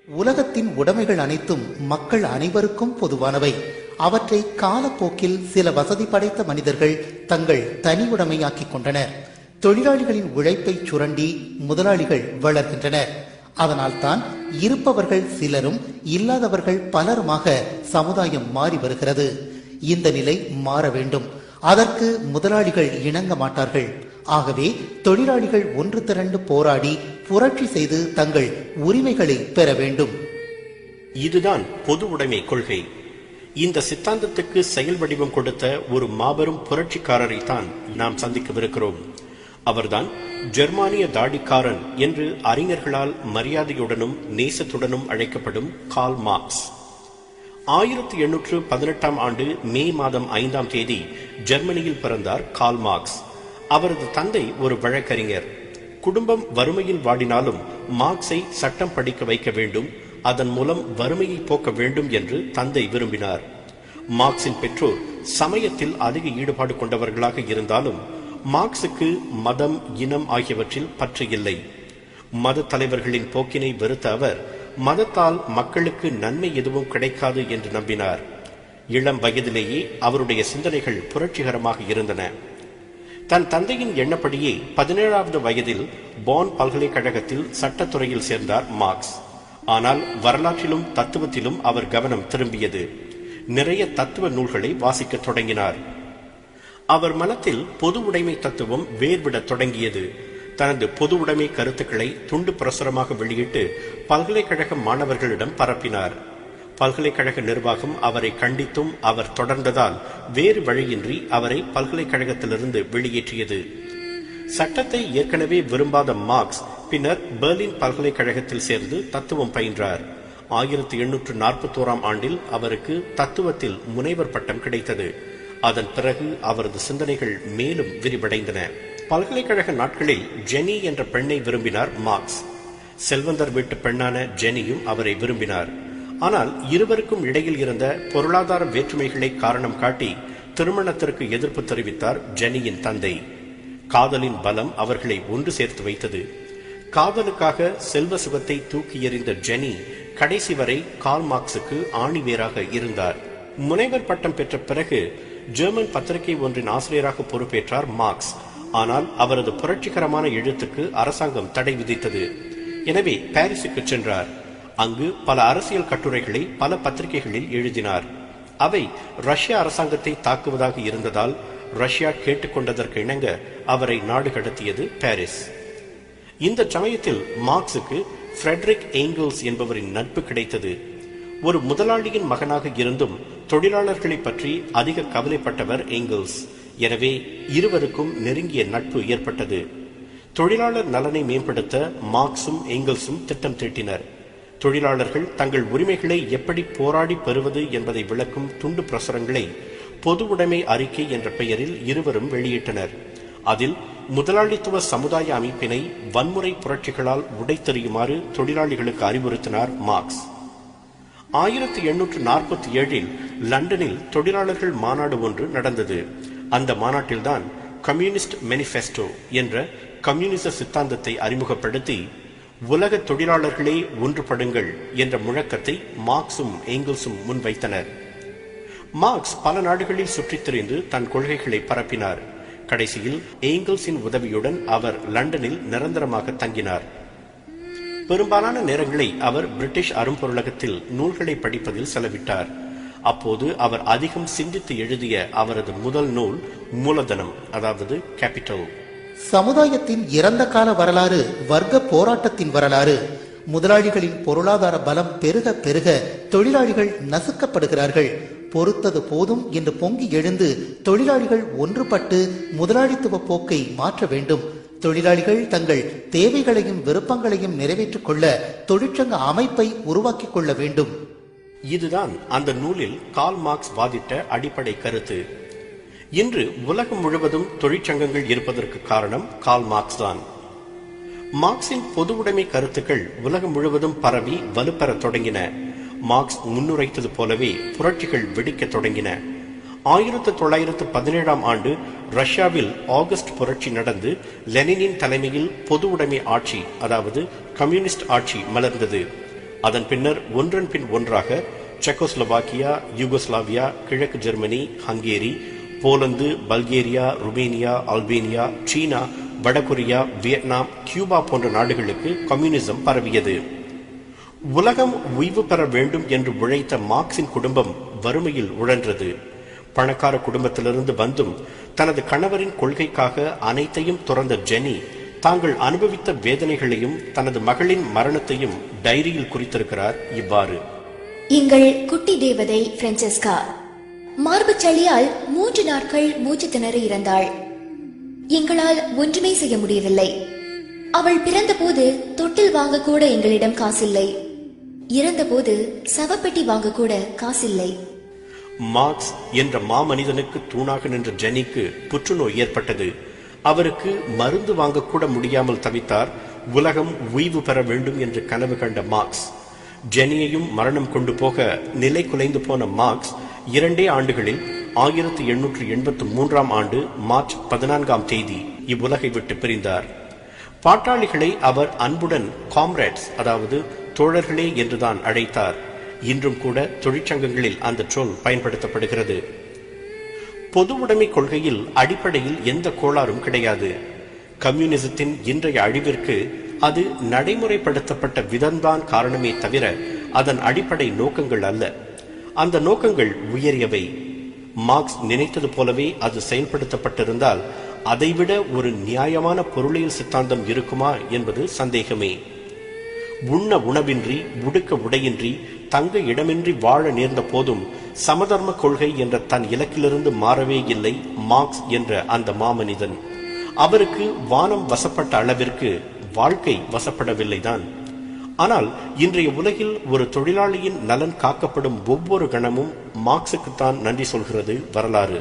உலகத்தின் உடைமைகள் அனைத்தும் மக்கள் அனைவருக்கும் பொதுவானவை. அவற்றை காலப்போக்கில் சில வசதி படைத்த மனிதர்கள் தங்கள் தனி உடைமையாக்கிக் கொண்டனர். தொழிலாளிகளின் உழைப்பை சுரண்டி முதலாளிகள் வளர்கின்றனர். அதனால்தான் இருப்பவர்கள் சிலரும் இல்லாதவர்கள் பலருமாக சமுதாயம் மாறி வருகிறது. இந்த நிலை மாற வேண்டும். அதற்கு முதலாளிகள் இணங்க மாட்டார்கள். ஆகவே தொழிலாளிகள் ஒன்று திரண்டு போராடி புரட்சி செய்து தங்கள் உரிமைகளை பெற வேண்டும். இதுதான் பொது உடைமை கொள்கை. இந்த சித்தாந்தத்துக்கு செயல் வடிவம் கொடுத்த ஒரு மாபெரும் புரட்சிக்காரரை தான் நாம் சந்திக்கவிருக்கிறோம். அவர்தான் ஜெர்மானிய தாடிக்காரன் என்று அறிஞர்களால் மரியாதையுடனும் நேசத்துடனும் அழைக்கப்படும் கார்ல் மார்க்ஸ். 1818 ஆண்டு மே மாதம் 5ஆம் தேதி ஜெர்மனியில் பிறந்தார் கார்ல் மார்க்ஸ். அவரது தந்தை ஒரு வழக்கறிஞர். குடும்பம் வறுமையில் வாடினாலும் மார்க்ஸை சட்டம் படிக்க வைக்க வேண்டும், அதன் மூலம் வறுமையை போக்க வேண்டும் என்று தந்தை விரும்பினார். மார்க்ஸின் பெற்றோர் சமயத்தில் அதிக ஈடுபாடு கொண்டவர்களாக இருந்தாலும் மார்க்ஸுக்கு மதம், இனம் ஆகியவற்றில் பற்று இல்லை. மத தலைவர்களின் போக்கினை வெறுத்த அவர் மதத்தால் மக்களுக்கு நன்மை எதுவும் கிடைக்காது என்று நம்பினார். இளம் வயதிலேயே அவருடைய சிந்தனைகள் புரட்சிகரமாக இருந்தன. தன் தந்தையின் எண்ணப்படியே 17வது வயதில் பான் பல்கலைக்கழகத்தில் சட்டத்துறையில் சேர்ந்தார் மார்க்ஸ். ஆனால் வரலாற்றிலும் தத்துவத்திலும் அவர் கவனம் திரும்பியது. நிறைய தத்துவ நூல்களை வாசிக்க தொடங்கினார். அவர் மனத்தில் பொது உடைமை தத்துவம் வேர்விடத் தொடங்கியது. தனது பொது உடைமை கருத்துக்களை துண்டு பிரசுரமாக வெளியிட்டு பல்கலைக்கழக மாணவர்களிடம் பரப்பினார். பல்கலைக்கழக நிர்வாகம் அவரை கண்டித்தும் அவர் தொடர்ந்ததால் வேறு வழியின்றி அவரை பல்கலைக்கழகத்திலிருந்து வெளியேற்றியது. சட்டத்தை ஏற்கனவே விரும்பாத மார்க்ஸ் பின்னர் பெர்லின் பல்கலைக்கழகத்தில் சேர்ந்து தத்துவம் பயின்றார். 1841 ஆண்டில் அவருக்கு தத்துவத்தில் முனைவர் பட்டம் கிடைத்தது. அதன் பிறகு அவரது சிந்தனைகள் மேலும் விரிவடைந்தன. பல்கலைக்கழக நாட்களில் ஜெனி என்ற பெண்ணை விரும்பினார் மார்க்ஸ். செல்வந்தர் வீட்டு பெண்ணான ஜெனியும் அவரை விரும்பினார். ஆனால் இருவருக்கும் இடையில் இருந்த பொருளாதார வேற்றுமைகளை காரணம் காட்டி திருமணத்திற்கு எதிர்ப்பு தெரிவித்தார் ஜெனியின் தந்தை. காதலின் பலம் அவர்களை ஒன்று சேர்த்து வைத்தது. காதலுக்காக செல்வ சுகத்தை தூக்கி எறிந்த ஜெனி கடைசி வரை கார்ல் மார்க்ஸுக்கு ஆணிவேராக இருந்தார். முனைவர் பட்டம் பெற்ற பிறகு ஜெர்மன் பத்திரிகை ஒன்றின் ஆசிரியராக பொறுப்பேற்றார் மார்க்ஸ். ஆனால் அவரது புரட்சிகரமான எழுத்துக்கு அரசாங்கம் தடை விதித்தது. எனவே பாரிஸுக்கு சென்றார். அங்கு பல அரசியல் கட்டுரைகளை பல பத்திரிகைகளில் எழுதினார். அவை ரஷ்ய அரசாங்கத்தை தாக்குவதாக இருந்ததால் ரஷ்யா கேட்டுக்கொண்டதற்கு இணங்க அவரை நாடு கடத்தியது பாரிஸ். இந்த சமயத்தில் மார்க்ஸுக்கு ஃப்ரெட்ரிக் ஏங்கல்ஸ் என்பவரின் நட்பு கிடைத்தது. ஒரு முதலாளியின் மகனாக இருந்தும் தொழிலாளர்களை பற்றி அதிக கவலைப்பட்டவர் ஏங்கல்ஸ். எனவே இருவருக்கும் நெருங்கிய நட்பு ஏற்பட்டது. தொழிலாளர் நலனை மேம்படுத்த மார்க்ஸும் ஏங்கல்ஸும் திட்டம் தீட்டினர். தொழிலாளர்கள் தங்கள் உரிமைகளை எப்படி போராடி பெறுவது என்பதை விளக்கும் துண்டு பிரசுரங்களை பொது உடைமை அறிக்கை என்ற பெயரில் இருவரும் வெளியிட்டனர். அதில் முதலாளித்துவ சமுதாய அமைப்பினை வன்முறை புரட்சிகளால் உடைத்தெறியுமாறு தொழிலாளிகளுக்கு அறிவுறுத்தினார் மார்க்ஸ். 1847 லண்டனில் தொழிலாளர்கள் மாநாடு ஒன்று நடந்தது. அந்த மாநாட்டில்தான் கம்யூனிஸ்ட் மேனிஃபெஸ்டோ என்ற கம்யூனிச சித்தாந்தத்தை அறிமுகப்படுத்தி உலக தொழிலாளர்களே ஒன்றுபடுங்கள் என்ற முழக்கத்தை மார்க்ஸும் ஏங்கல்ஸும் முன்வைத்தனர். மார்க்ஸ் பல நாடுகளில் சுற்றித் திரிந்து தன் கொள்கைகளை பரப்பினார். கடைசியில் ஏங்கல்ஸின் உதவியுடன் அவர் லண்டனில் நிரந்தரமாக தங்கினார். பெரும்பாலான நேரங்களை அவர் பிரிட்டிஷ் அரும்பொருளகத்தில் நூல்களை படிப்பதில் செலவிட்டார். அப்போது அவர் அதிகம் சிந்தித்து எழுதிய அவரது முதல் நூல் மூலதனம், அதாவது கேபிட்டல். சமுதாயத்தின் இறந்த கால வரலாறு வர்க்க போராட்டத்தின் வரலாறு. முதலாளிகளின் பொருளாதார பலம் பெருக பெருக தொழிலாளிகள் நசுக்கப்படுகிறார்கள். பொறுத்தது போதும் என்று பொங்கி எழுந்து தொழிலாளிகள் ஒன்றுபட்டு முதலாளித்துவ போக்கை மாற்ற வேண்டும். தொழிலாளிகள் தங்கள் தேவைகளையும் விருப்பங்களையும் நிறைவேற்றிக் கொள்ள தொழிற்சங்க அமைப்பை உருவாக்கிக் கொள்ள வேண்டும். இதுதான் அந்த நூலில் கார்ல் மார்க்ஸ் வாதிட்ட அடிப்படை கருத்து. இன்று உலகம் முழுவதும் தொழிற்சங்கங்கள் இருப்பதற்கு காரணம் கார்ல் மார்க்ஸ் தான். மார்க்சின் பொது உடைமை கருத்துக்கள் உலகம் முழுவதும் பரவி வலுப்பெற தொடங்கின. மார்க்ஸ் முன்னுரைத்தது போலவே புரட்சிகள் வெடிக்க தொடங்கின. 1917 ஆண்டு ரஷ்யாவில் ஆகஸ்ட் புரட்சி நடந்து லெனினின் தலைமையில் பொது உடைமை ஆட்சி, அதாவது கம்யூனிஸ்ட் ஆட்சி மலர்ந்தது. அதன் பின்னர் ஒன்றன் பின் ஒன்றாக செக்கோஸ்லோவாக்கியா, யூகோஸ்லாவியா, கிழக்கு Germany, Hungary, Poland, Bulgaria, Romania, Albania, சீனா, வடகொரியா, வியட்நாம், கியூபா போன்ற நாடுகளுக்கு கம்யூனிசம் பரவியது. உலகம் ஓய்வு பெற வேண்டும் என்று உழைத்த மார்க்சின் குடும்பம் வறுமையில் உழன்றது. பணக்கார குடும்பத்திலிருந்து வந்தும் தனது கணவரின் கொள்கைக்காக அனைத்தையும் துறந்த ஜெனி தாங்கள் அனுபவித்த வேதனைகளையும் தனது மகளின் மரணத்தையும் டைரியில் குறித்திருக்கிறார் இவ்வாறு. எங்கள் குட்டி தேவதை பிரான்செஸ்கா மார்பு சளியால் 3 நாட்கள் மூச்சு திணறி இறந்தாள். எங்களால் ஒன்றுமே செய்ய முடியவில்லை. அவள் பிறந்த போது தொட்டில் வாங்க கூட எங்களிடம் காசில்லை. இறந்த போது சவப்பெட்டி வாங்க கூட காசில்லை. மார்க்ஸ் என்ற மாமனிதனுக்கு தூணாக நின்ற ஜெனிக்கு புற்றுநோய் ஏற்பட்டது. அவருக்கு மருந்து வாங்கக்கூட முடியாமல் தவித்தார். உலகம் ஓய்வு பெற வேண்டும் என்று கனவு கண்ட மார்க்ஸ் ஜெனியையும் மரணம் கொண்டு போக நிலை குலைந்து போன மார்க்ஸ் 2 ஆண்டுகளில் 1883 ஆண்டு மார்ச் 14 இவ்வுலகை விட்டு பிரிந்தார். பாட்டாளிகளை அவர் அன்புடன் காம்ரேட்ஸ், அதாவது தோழர்களே என்றுதான் அழைத்தார். இன்றும் கூட தொழிற்சங்கங்களில் அந்த சொல் பயன்படுத்தப்படுகிறது. பொது உடைமை கொள்கையில் அடிப்படையில் எந்த கோளாறும் கிடையாது. கம்யூனிசத்தின் இன்றைய அழிவிற்கு அது நடைமுறைப்படுத்தப்பட்ட விதம்தான் காரணமே தவிர அதன் அடிப்படை நோக்கங்கள் அல்ல. அந்த நோக்கங்கள் உயரியவை. மார்க்ஸ் நினைத்தது போலவே அது செயல்படுத்தப்பட்டிருந்தால் அதைவிட ஒரு நியாயமான பொருளியல் சித்தாந்தம் இருக்குமா என்பது சந்தேகமே. உண்ண உணவின்றி, உடுக்க உடையின்றி, தங்க இடமின்றி வாழ நேர்ந்த போதும் சமதர்ம கொள்கை என்ற தன் இலக்கிலிருந்து மாறவே இல்லை மார்க்ஸ் என்ற அந்த மாமனிதன். அவருக்கு வானம் வசப்பட்ட அளவிற்கு வாழ்க்கை வசப்படவில்லைதான். ஆனால் இன்றைய உலகில் ஒரு தொழிலாளியின் நலன் காக்கப்படும் ஒவ்வொரு கணமும் மார்க்ஸுக்குத்தான் நன்றி சொல்கிறது வரலாறு.